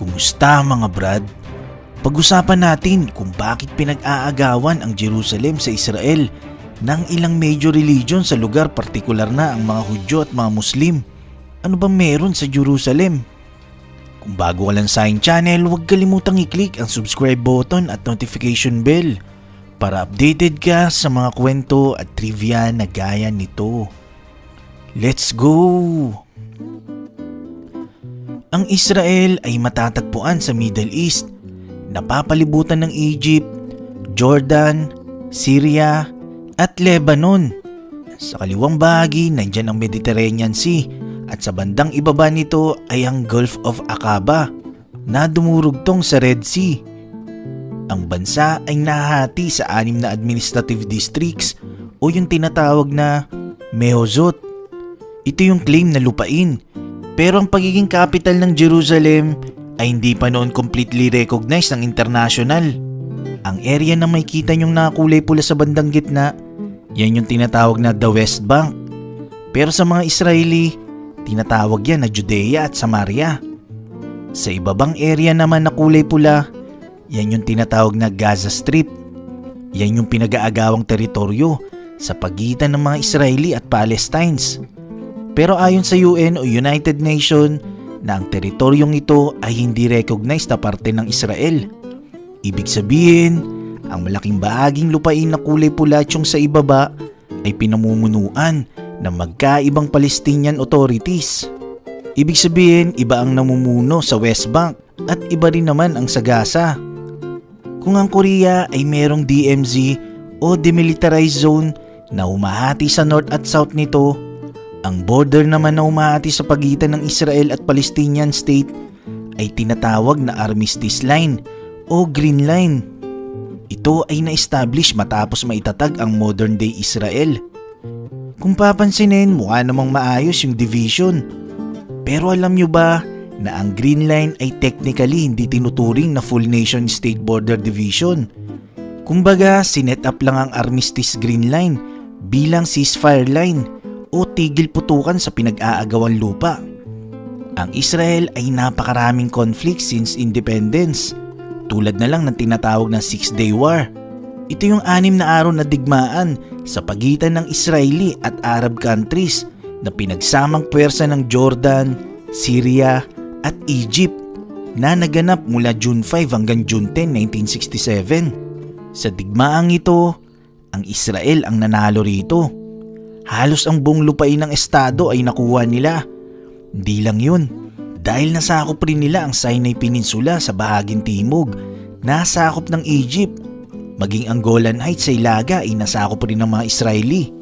Kumusta mga brad? Pag-usapan natin kung bakit pinag-aagawan ang Jerusalem sa Israel ng ilang major religion sa lugar, partikular na ang mga Hudyo at mga Muslim. Ano bang meron sa Jerusalem? Kung bago ka lang sa aking channel, huwag kalimutang i-click ang subscribe button at notification bell para updated ka sa mga kwento at trivia na gaya nito. Let's go! Ang Israel ay matatagpuan sa Middle East, napapalibutan ng Egypt, Jordan, Syria at Lebanon. Sa kaliwang bahagi nandyan ang Mediterranean Sea at sa bandang ibaba nito ay ang Gulf of Aqaba na dumurugtong sa Red Sea. Ang bansa ay nahati sa 6 na administrative districts o yung tinatawag na Mehozot. Ito yung claim na lupain. Pero ang pagiging capital ng Jerusalem ay hindi pa noon completely recognized ng international. Ang area na may kita nyong nakakulay pula sa bandang gitna, yan yung tinatawag na the West Bank. Pero sa mga Israeli, tinatawag yan na Judea at Samaria. Sa ibabang area naman na kulay pula, yan yung tinatawag na Gaza Strip. Yan yung pinag-aagawang teritoryo sa pagitan ng mga Israeli at Palestines. Pero ayon sa UN o United Nations na ang teritoryong ito ay hindi recognized na parte ng Israel. Ibig sabihin, ang malaking bahaging lupain na kulay pula at yung sa ibaba ay pinamumunuan ng magkaibang Palestinian authorities. Ibig sabihin, iba ang namumuno sa West Bank at iba rin naman ang sa Gaza. Kung ang Korea ay merong DMZ o Demilitarized Zone na humahati sa North at South nito, ang border naman na umahati sa pagitan ng Israel at Palestinian State ay tinatawag na Armistice Line o Green Line. Ito ay na-establish matapos maitatag ang modern-day Israel. Kung papansinin, mukha namang maayos yung division. Pero alam nyo ba na ang Green Line ay technically hindi tinuturing na full nation-state border division? Kumbaga, sinet up lang ang Armistice Green Line bilang ceasefire line o tigil putukan sa pinag-aagawang lupa. Ang Israel ay napakaraming conflict since independence, tulad na lang ng tinatawag na 6-Day War. Ito yung 6 na araw na digmaan sa pagitan ng Israeli at Arab countries na pinagsamang puwersa ng Jordan, Syria at Egypt na naganap mula June 5 hanggang June 10, 1967. Sa digmaang ito, ang Israel ang nanalo rito. Halos ang buong lupain ng estado ay nakuha nila. Hindi lang yun, dahil nasakop rin nila ang Sinai Peninsula sa bahaging timog, nasakop ng Egypt. Maging ang Golan Heights sa Ilaga ay nasakop rin ng mga Israeli.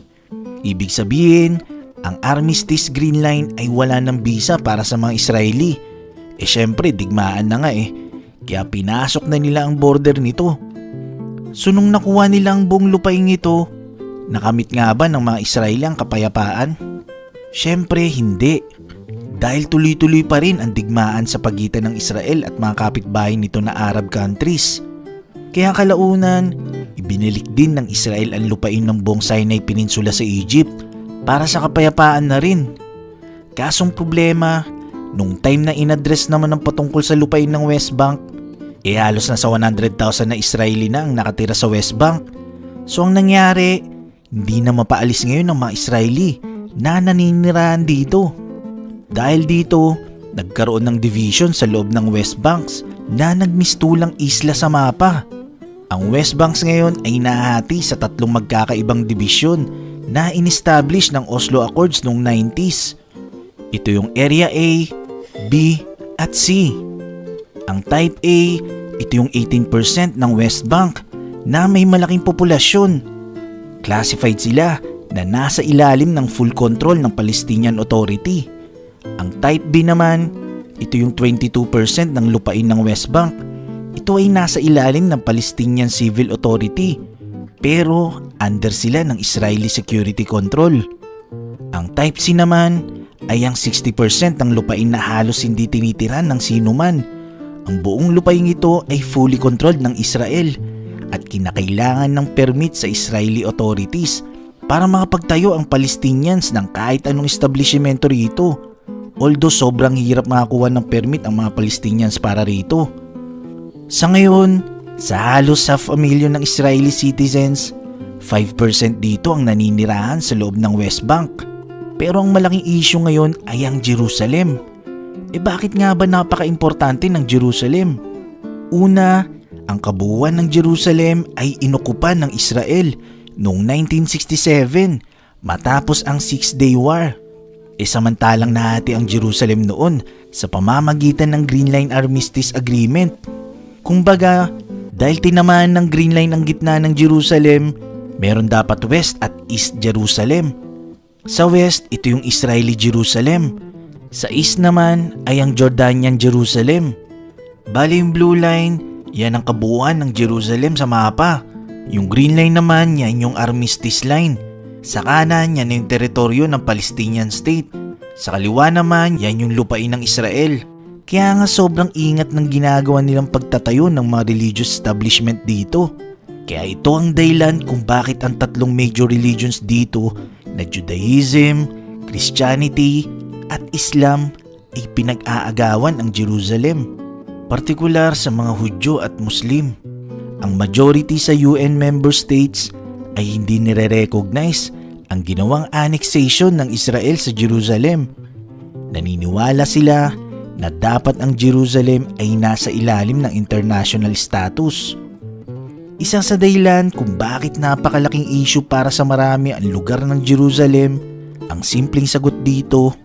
Ibig sabihin, ang Armistice Green Line ay wala ng bisa para sa mga Israeli. Syempre, digmaan na nga kaya pinasok na nila ang border nito. So nung nakuha nila ang buong lupain ito, nakamit nga ba ng mga Israeli ang kapayapaan? Syempre hindi, dahil tuloy-tuloy pa rin ang digmaan sa pagitan ng Israel at mga kapitbahay nito na Arab countries. Kaya kalaunan, ibinalik din ng Israel ang lupain ng buong Sinai Peninsula sa Egypt para sa kapayapaan na rin. Kasong problema, nung time na inadress naman ng patungkol sa lupain ng West Bank, halos nasa 100,000 na Israeli na ang nakatira sa West Bank. So ang nangyari, hindi na mapaalis ngayon ng mga Israeli na naninirahan dito. Dahil dito, nagkaroon ng division sa loob ng West Banks na nagmistulang isla sa mapa. Ang West Banks ngayon ay nahati sa 3 magkakaibang dibisyon na in-establish ng Oslo Accords noong 90s. Ito yung Area A, B at C. Ang Type A, ito yung 18% ng West Bank na may malaking populasyon. Classified sila na nasa ilalim ng full control ng Palestinian Authority. Ang Type B naman, ito yung 22% ng lupain ng West Bank. Ito ay nasa ilalim ng Palestinian Civil Authority, pero under sila ng Israeli Security Control. Ang Type C naman ay ang 60% ng lupain na halos hindi tinitiran ng sinuman. Ang buong lupain ito ay fully controlled ng Israel at kinakailangan ng permit sa Israeli authorities para makapagtayo ang Palestinians ng kahit anong establishmento rito Although sobrang hirap makakuha ng permit ang mga Palestinians para rito. Sa ngayon, sa halos half a million ng Israeli citizens, 5% dito ang naninirahan sa loob ng West Bank. Pero ang malaking issue ngayon ay ang Jerusalem. Bakit nga ba napaka-importante ng Jerusalem? Una, ang kabuuan ng Jerusalem ay inokupan ng Israel noong 1967 matapos ang Six-Day War. Samantalang nahati ang Jerusalem noon sa pamamagitan ng Green Line Armistice Agreement. Kumbaga, dahil tinamaan ng Green Line ang gitna ng Jerusalem, meron dapat West at East Jerusalem. Sa West, ito yung Israeli Jerusalem. Sa East naman ay ang Jordanian Jerusalem. Bali yung Blue Line, yan ang kabuuan ng Jerusalem sa mapa. Yung Green Line naman, yan yung Armistice Line. Sa kanan, yan yung teritoryo ng Palestinian State. Sa kaliwa naman, yan yung lupain ng Israel. Kaya nga sobrang ingat ng ginagawa nilang pagtatayo ng mga religious establishment dito. Kaya ito ang dahilan kung bakit ang tatlong major religions dito na Judaism, Christianity at Islam ay pinag-aagawan ang Jerusalem. Partikular sa mga Hudyo at Muslim. Ang majority sa UN member states ay hindi nire-recognize ang ginawang annexation ng Israel sa Jerusalem. Naniniwala sila na dapat ang Jerusalem ay nasa ilalim ng international status. Isa sa dahilan kung bakit napakalaking issue para sa marami ang lugar ng Jerusalem, ang simpleng sagot dito,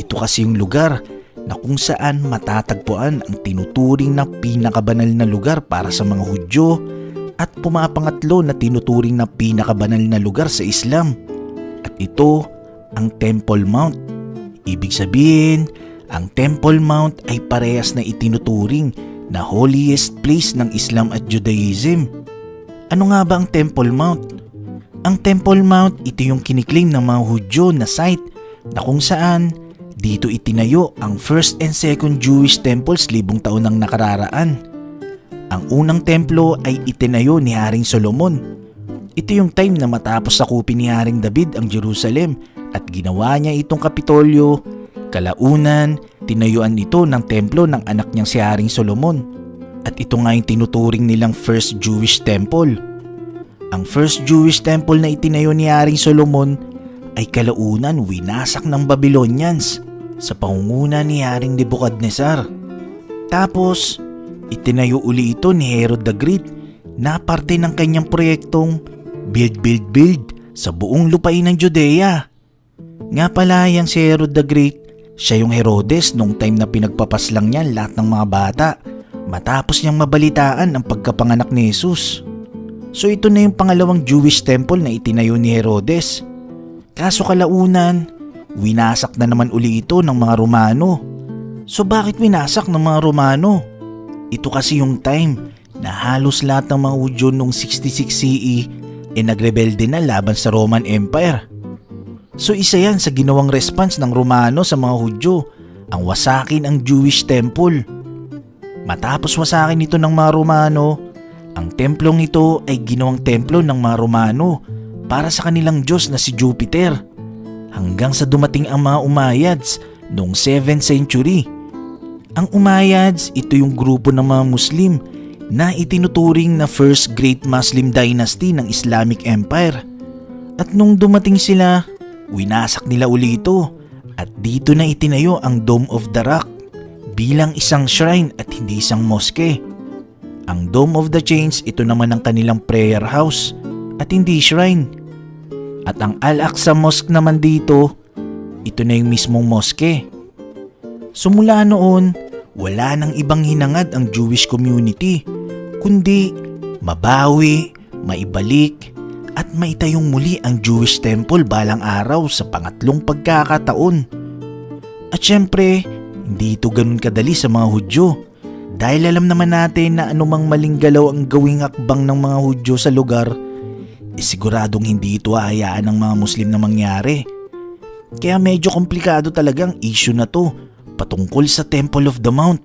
ito kasi yung lugar na kung saan matatagpuan ang tinuturing na pinakabanal na lugar para sa mga Hudyo at pumapangatlo na tinuturing na pinakabanal na lugar sa Islam. At ito ang Temple Mount. Ibig sabihin, ang Temple Mount ay parehas na itinuturing na holiest place ng Islam at Judaism. Ano nga ba ang Temple Mount? Ang Temple Mount, ito yung kiniklaim ng mga Hudyo na site na kung saan dito itinayo ang first and second Jewish temples libong taon nang nakararaan. Ang unang templo ay itinayo ni Haring Solomon. Ito yung time na matapos sakupin ni Haring David ang Jerusalem at ginawa niya itong Kapitolyo. Kalaunan, tinayuan ito ng templo ng anak niyang si Haring Solomon. At ito nga yung tinuturing nilang first Jewish temple. Ang first Jewish temple na itinayo ni Haring Solomon ay kalaunan winasak ng Babylonians sa pangunguna ni Haring Nebukadnezar. Tapos, itinayo uli ito ni Herod the Great na parte ng kanyang proyektong build sa buong lupain ng Judea. Nga pala yang si Herod the Great, siya yung Herodes nung time na pinagpapaslang niya lahat ng mga bata matapos niyang mabalitaan ang pagkapanganak ni Jesus. So ito na yung pangalawang Jewish temple na itinayo ni Herodes. Kaso kalaunan, winasak na naman uli ito ng mga Romano. So bakit winasak ng mga Romano? Ito kasi yung time na halos lahat ng mga Hudyo noong 66 CE nagrebelde na laban sa Roman Empire. So isa yan sa ginawang response ng Romano sa mga Hudyo, ang wasakin ang Jewish temple. Matapos wasakin ito ng mga Romano, ang templong ito ay ginawang templo ng mga Romano para sa kanilang Diyos na si Jupiter. Hanggang sa dumating ang mga Umayyads noong 7th century. Ang Umayyads, ito yung grupo ng mga Muslim na itinuturing na first great Muslim dynasty ng Islamic Empire. At nung dumating sila, winasak nila uli ito at dito na itinayo ang Dome of the Rock bilang isang shrine at hindi isang mosque. Ang Dome of the Chains, ito naman ang kanilang prayer house at hindi shrine. At ang Al-Aqsa Mosque naman dito, ito na yung mismong mosque. So mula noon, wala nang ibang hinangad ang Jewish community, kundi mabawi, maibalik, at maitayong muli ang Jewish temple balang araw sa pangatlong pagkakataon. At syempre, hindi ito ganun kadali sa mga Hudyo. Dahil alam naman natin na anumang maling galaw ang gawing hakbang ng mga Hudyo sa lugar, siguradong hindi ito hahayaan ng mga Muslim na mangyari. Kaya medyo komplikado talagang issue na to patungkol sa Temple of the Mount.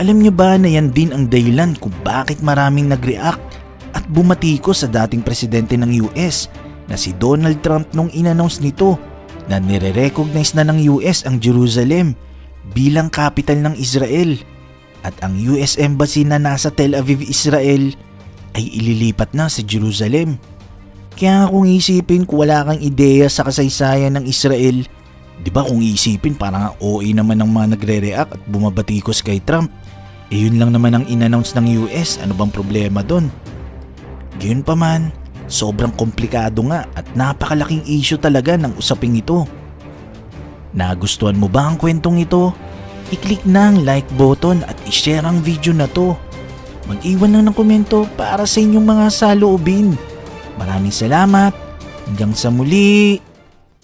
Alam niyo ba na yan din ang dahilan kung bakit maraming nag-react at bumatiko sa dating presidente ng US na si Donald Trump nung in-announce nito na nire-recognize na ng US ang Jerusalem bilang capital ng Israel at ang US Embassy na nasa Tel Aviv, Israel ay ililipat na sa Jerusalem. Kaya kung isipin kung wala kang ideya sa kasaysayan ng Israel, di ba kung isipin parang OA naman ng mga nagre-react at bumabatikos kay Trump. Yun lang naman ang in-announce ng US, ano bang problema doon? Gayunpaman, sobrang komplikado nga at napakalaking issue talaga ng usaping ito. Nagustuhan mo ba ang kwentong ito? I-click na ang like button at i-share ang video na to. Mag-iwan lang ng komento para sa inyong mga saloobin. Maraming salamat. Hanggang sa muli.